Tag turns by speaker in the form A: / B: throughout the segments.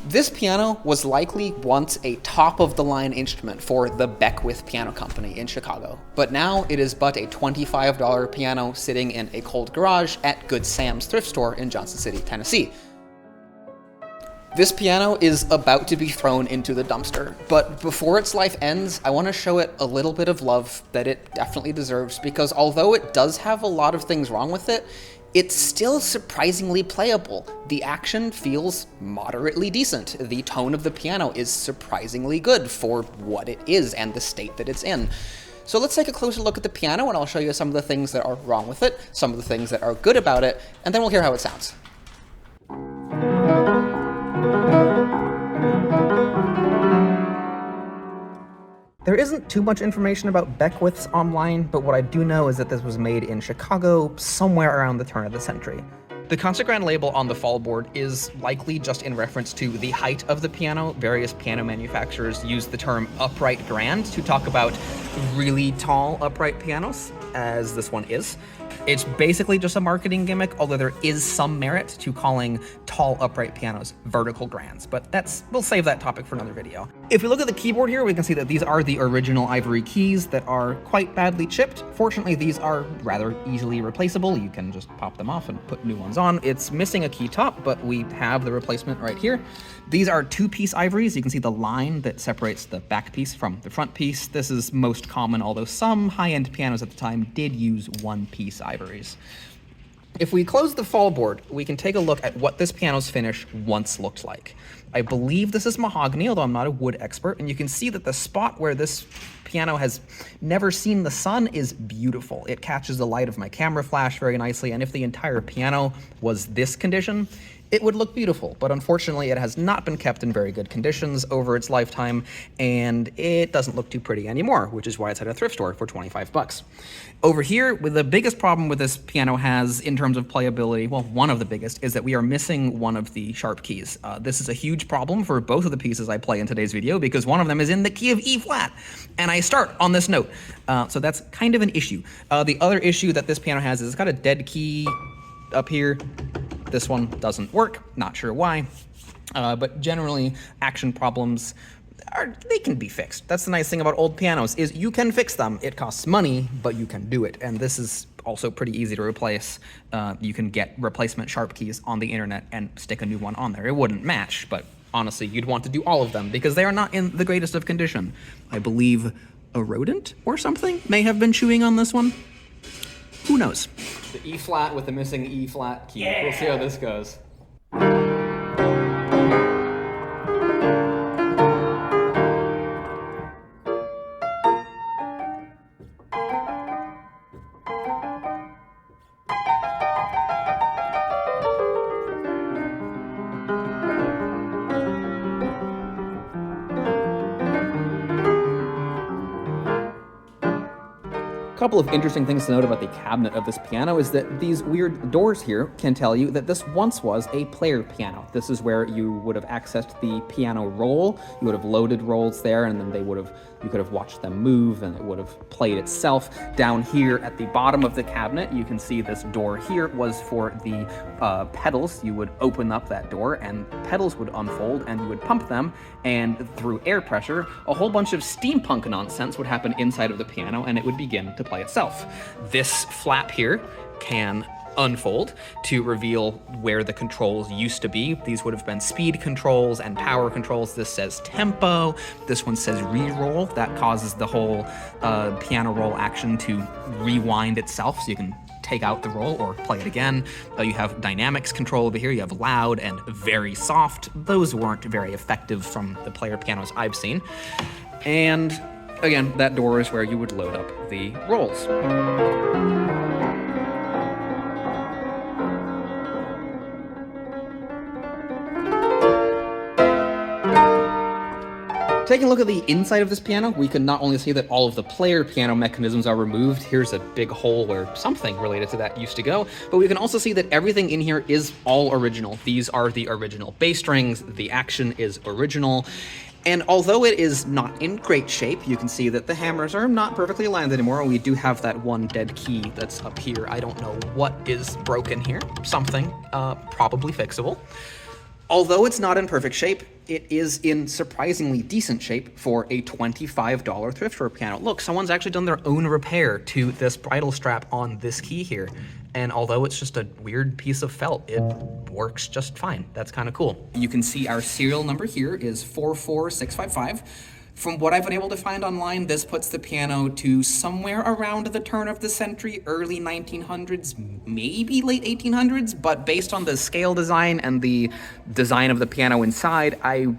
A: This piano was likely once a top-of-the-line instrument for the Beckwith Piano Company in Chicago, but now it is but a $25 piano sitting in a cold garage at Good Sam's thrift store in Johnson City, Tennessee. This piano is about to be thrown into the dumpster, but before its life ends, I want to show it a little bit of love that it definitely deserves, because although it does have a lot of things wrong with it, it's still surprisingly playable. The action feels moderately decent. The tone of the piano is surprisingly good for what it is and the state that it's in. So let's take a closer look at the piano, and I'll show you some of the things that are wrong with it, some of the things that are good about it, and then we'll hear how it sounds. There isn't too much information about Beckwiths online, but what I do know is that this was made in Chicago somewhere around the turn of the century. The concert grand label on the Fallboard is likely just in reference to the height of the piano. Various piano manufacturers use the term upright grand to talk about really tall upright pianos, as this one is. It's basically just a marketing gimmick, although there is some merit to calling tall upright pianos vertical grands, but we'll save that topic for another video. If we look at the keyboard here, we can see that these are the original ivory keys that are quite badly chipped. Fortunately, these are rather easily replaceable. You can just pop them off and put new ones on. It's missing a key top, but we have the replacement right here. These are two-piece ivories. You can see the line that separates the back piece from the front piece. This is most common, although some high-end pianos at the time did use one-piece ivories. If we close the Fallboard, we can take a look at what this piano's finish once looked like. I believe this is mahogany, although I'm not a wood expert, and you can see that the spot where this piano has never seen the sun is beautiful. It catches the light of my camera flash very nicely, and if the entire piano was this condition, it would look beautiful, but unfortunately it has not been kept in very good conditions over its lifetime, and it doesn't look too pretty anymore, which is why it's at a thrift store for 25 bucks. Over here, the biggest problem with this piano has, in terms of playability, well, one of the biggest, is that we are missing one of the sharp keys. This is a huge problem for both of the pieces I play in today's video, because one of them is in the key of E flat, and I start on this note. So that's kind of an issue. The other issue that this piano has is it's got a dead key up here. This one doesn't work, not sure why, but generally action problems they can be fixed. That's the nice thing about old pianos, is you can fix them. It costs money, but you can do it, and this is also pretty easy to replace. You can get replacement sharp keys on the internet and stick a new one on there. It wouldn't match, but honestly, you'd want to do all of them because they are not in the greatest of condition. I believe a rodent or something may have been chewing on this one. Who knows? The E flat with the missing E flat key. Yeah. We'll see how this goes. A couple of interesting things to note about the cabinet of this piano is that these weird doors here can tell you that this once was a player piano. This is where you would have accessed the piano roll. You would have loaded rolls there, and then you could have watched them move, and it would have played itself. Down here at the bottom of the cabinet, you can see this door here was for the pedals. You would open up that door, and pedals would unfold, and you would pump them, and through air pressure, a whole bunch of steampunk nonsense would happen inside of the piano, and it would begin to play itself. This flap here can unfold to reveal where the controls used to be. These would have been speed controls and power controls. This says tempo. This one says re-roll. That causes the whole piano roll action to rewind itself, so you can take out the roll or play it again. You have dynamics control over here. You have loud and very soft. Those weren't very effective from the player pianos I've seen. And again, that door is where you would load up the rolls. Taking a look at the inside of this piano, we can not only see that all of the player piano mechanisms are removed. Here's a big hole where something related to that used to go, but we can also see that everything in here is all original. These are the original bass strings, the action is original, and although it is not in great shape, you can see that the hammers are not perfectly aligned anymore. We do have that one dead key that's up here. I don't know what is broken here. Something, probably fixable. Although it's not in perfect shape, it is in surprisingly decent shape for a $25 thrift store piano. Look, someone's actually done their own repair to this bridle strap on this key here. And although it's just a weird piece of felt, it works just fine. That's kind of cool. You can see our serial number here is 44655. From what I've been able to find online, this puts the piano to somewhere around the turn of the century, early 1900s, maybe late 1800s, but based on the scale design and the design of the piano inside, I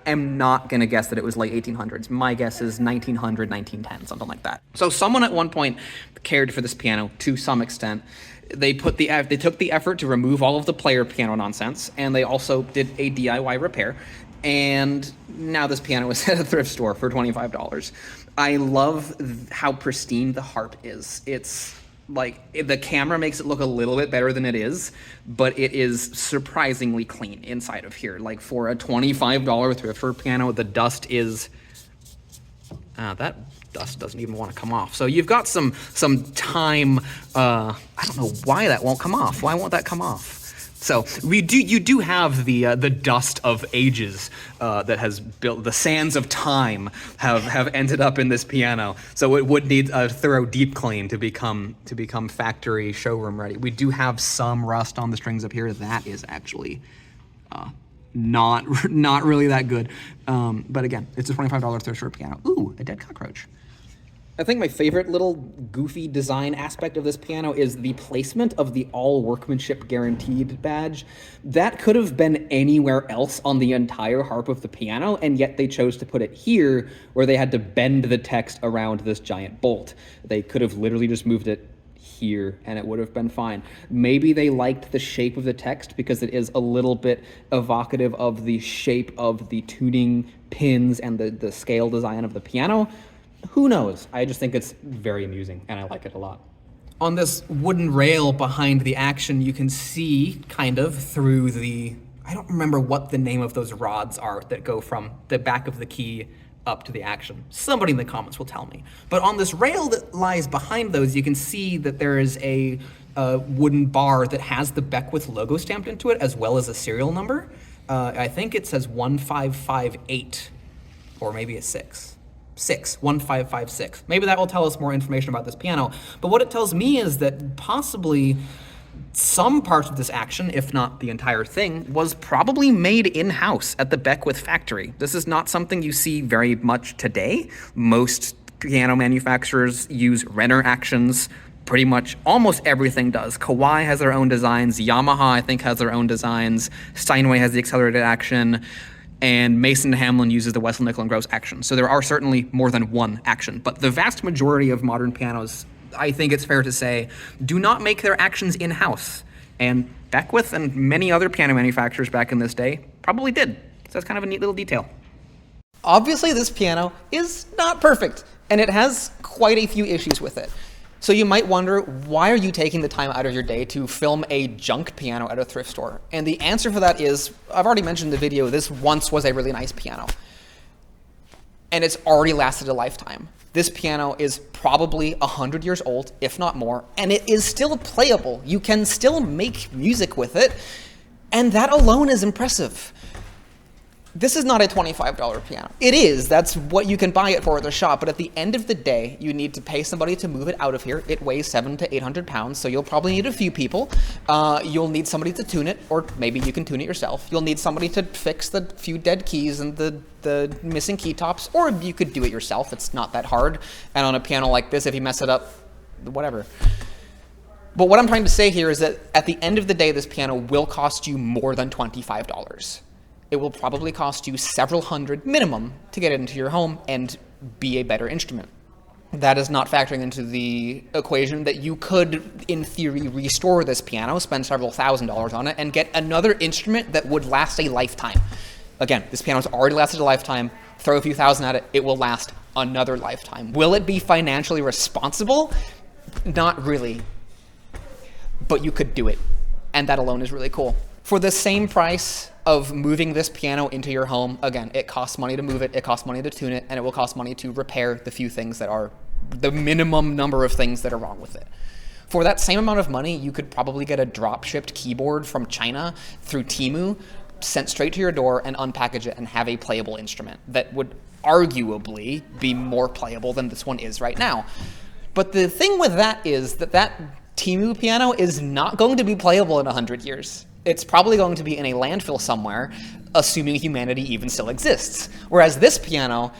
A: am not going to guess that it was late 1800s. My guess is 1900, 1910, something like that. So someone at one point cared for this piano to some extent. They took the effort to remove all of the player piano nonsense, and they also did a DIY repair. And now this piano is at a thrift store for $25. I love how pristine the harp is. It's like, the camera makes it look a little bit better than it is, but it is surprisingly clean inside of here. Like, for a $25 thrift store piano, the dust is, that dust doesn't even want to come off. So you've got some time, I don't know why that won't come off. Why won't that come off? So you do have the dust of ages that has built, the sands of time have ended up in this piano. So it would need a thorough deep clean to become factory showroom ready. We do have some rust on the strings up here. That is actually not really that good. But again, it's a $25 thrift store piano. Ooh, a dead cockroach. I think my favorite little goofy design aspect of this piano is the placement of the all workmanship guaranteed badge. That could have been anywhere else on the entire harp of the piano, and yet they chose to put it here where they had to bend the text around this giant bolt. They could have literally just moved it here and it would have been fine. Maybe they liked the shape of the text because it is a little bit evocative of the shape of the tuning pins and the scale design of the piano. Who knows? I just think it's very amusing, and I like it a lot. On this wooden rail behind the action, you can see, kind of, through the... I don't remember what the name of those rods are that go from the back of the key up to the action. Somebody in the comments will tell me. But on this rail that lies behind those, you can see that there is a wooden bar that has the Beckwith logo stamped into it, as well as a serial number. I think it says 1558, or maybe a 1556. Maybe that will tell us more information about this piano. But what it tells me is that possibly some parts of this action, if not the entire thing, was probably made in-house at the Beckwith factory. This is not something you see very much today. Most piano manufacturers use Renner actions. Pretty much almost everything does. Kawai has their own designs. Yamaha, I think, has their own designs. Steinway has the accelerated action. And Mason Hamlin uses the Wessel, Nickel, and Gross action. So there are certainly more than one action. But the vast majority of modern pianos, I think it's fair to say, do not make their actions in-house. And Beckwith and many other piano manufacturers back in this day probably did. So that's kind of a neat little detail. Obviously, this piano is not perfect, and it has quite a few issues with it. So you might wonder, why are you taking the time out of your day to film a junk piano at a thrift store? And the answer for that is, I've already mentioned in the video, this once was a really nice piano. And it's already lasted a lifetime. This piano is probably 100 years old, if not more, and it is still playable. You can still make music with it, and that alone is impressive. This is not a $25 piano. It is. That's what you can buy it for at the shop. But at the end of the day, you need to pay somebody to move it out of here. It weighs 700 to 800 pounds, so you'll probably need a few people. You'll need somebody to tune it, or maybe you can tune it yourself. You'll need somebody to fix the few dead keys and the missing key tops, or you could do it yourself. It's not that hard. And on a piano like this, if you mess it up, whatever. But what I'm trying to say here is that at the end of the day, this piano will cost you more than $25. It will probably cost you several hundred minimum to get it into your home and be a better instrument. That is not factoring into the equation that you could, in theory, restore this piano, spend several $1,000s on it, and get another instrument that would last a lifetime. Again, this piano's already lasted a lifetime. Throw a few thousand at it, it will last another lifetime. Will it be financially responsible? Not really. But you could do it, and that alone is really cool. For the same price of moving this piano into your home, again, it costs money to move it, it costs money to tune it, and it will cost money to repair the few things that are the minimum number of things that are wrong with it. For that same amount of money, you could probably get a drop-shipped keyboard from China through Temu sent straight to your door and unpackage it and have a playable instrument that would arguably be more playable than this one is right now. But the thing with that is that Temu piano is not going to be playable in 100 years. It's probably going to be in a landfill somewhere, assuming humanity even still exists. Whereas this piano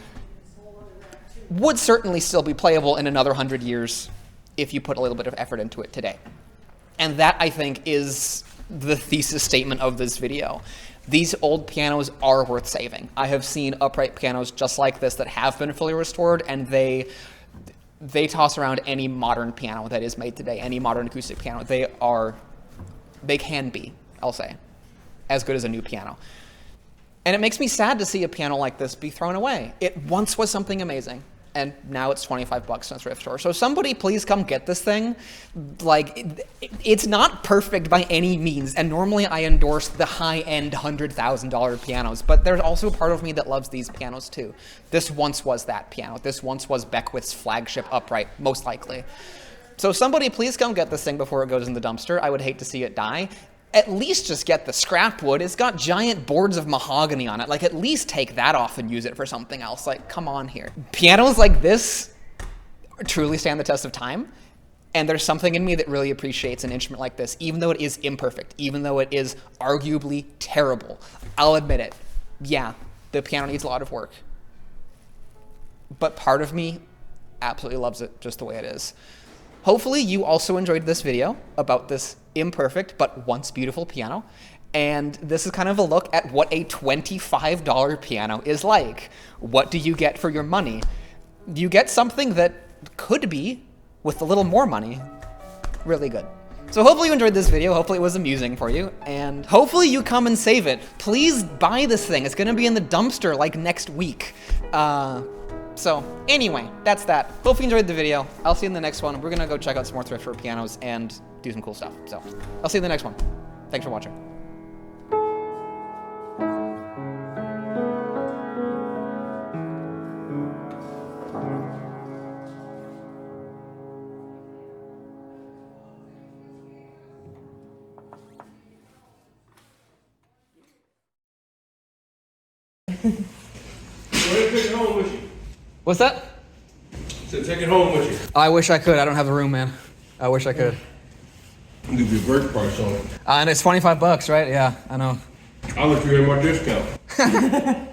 A: would certainly still be playable in another 100 years if you put a little bit of effort into it today. And that, I think, is the thesis statement of this video. These old pianos are worth saving. I have seen upright pianos just like this that have been fully restored, and they toss around any modern piano that is made today, any modern acoustic piano. They can be, I'll say, as good as a new piano. And it makes me sad to see a piano like this be thrown away. It once was something amazing, and now it's $25 in a thrift store. So somebody please come get this thing. Like, it's not perfect by any means, and normally I endorse the high-end $100,000 pianos, but there's also a part of me that loves these pianos too. This once was that piano. This once was Beckwith's flagship upright, most likely. So somebody please come get this thing before it goes in the dumpster. I would hate to see it die. At least just get the scrap wood. It's got giant boards of mahogany on it. Like, at least take that off and use it for something else. Like, come on here. Pianos like this truly stand the test of time, and there's something in me that really appreciates an instrument like this, even though it is imperfect, even though it is arguably terrible. I'll admit it. Yeah, the piano needs a lot of work. But part of me absolutely loves it just the way it is. Hopefully you also enjoyed this video about this imperfect but once beautiful piano. And this is kind of a look at what a $25 piano is like. What do you get for your money? You get something that could be, with a little more money, really good. So hopefully you enjoyed this video, hopefully it was amusing for you, and hopefully you come and save it. Please buy this thing. It's gonna be in the dumpster like next week. So anyway, that's that. Hope you enjoyed the video. I'll see you in the next one. We're gonna go check out some more thrift for pianos and do some cool stuff. So I'll see you in the next one. Thanks for watching.
B: Go ahead and take it home with you.
A: What's that?
B: So take it home with you.
A: I wish I could. I don't have the room, man. I wish I could.
B: I'll give you a break price on it.
A: And it's $25, right? Yeah, I know.
B: I'll let you have my discount.